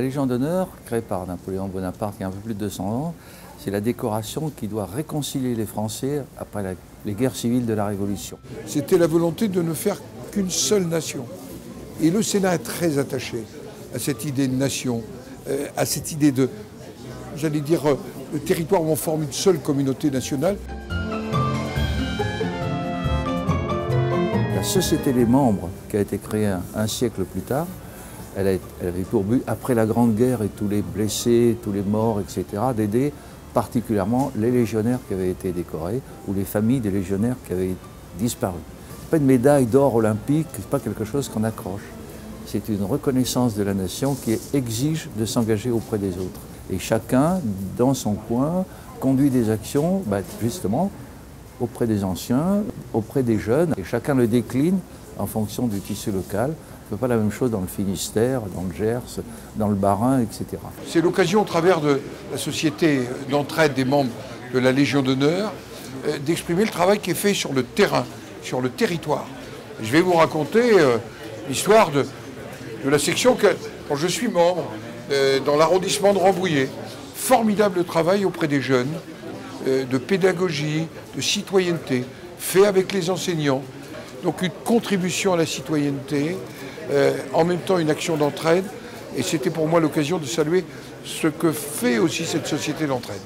Légion d'honneur, créée par Napoléon Bonaparte il y a un peu plus de 200 ans, c'est la décoration qui doit réconcilier les Français après les guerres civiles de la Révolution. C'était la volonté de ne faire qu'une seule nation. Et le Sénat est très attaché à cette idée de nation, à cette idée de, j'allais dire, le territoire où on forme une seule communauté nationale. La Société des membres, qui a été créée un siècle plus tard, elle avait pour but, après la Grande Guerre et tous les blessés, tous les morts, etc., d'aider particulièrement les légionnaires qui avaient été décorés ou les familles des légionnaires qui avaient disparu. Ce n'est pas une médaille d'or olympique, ce n'est pas quelque chose qu'on accroche. C'est une reconnaissance de la nation qui exige de s'engager auprès des autres. Et chacun, dans son coin, conduit des actions, justement, auprès des anciens, auprès des jeunes, et chacun le décline en fonction du tissu local. On ne fait pas la même chose dans le Finistère, dans le Gers, dans le Bas-Rhin, etc. C'est l'occasion, au travers de la société d'entraide des membres de la Légion d'honneur, d'exprimer le travail qui est fait sur le terrain, sur le territoire. Je vais vous raconter l'histoire de la section dont je suis membre, dans l'arrondissement de Rambouillet. Formidable travail auprès des jeunes, de pédagogie, de citoyenneté, fait avec les enseignants. Donc une contribution à la citoyenneté, en même temps une action d'entraide. Et c'était pour moi l'occasion de saluer ce que fait aussi cette société d'entraide.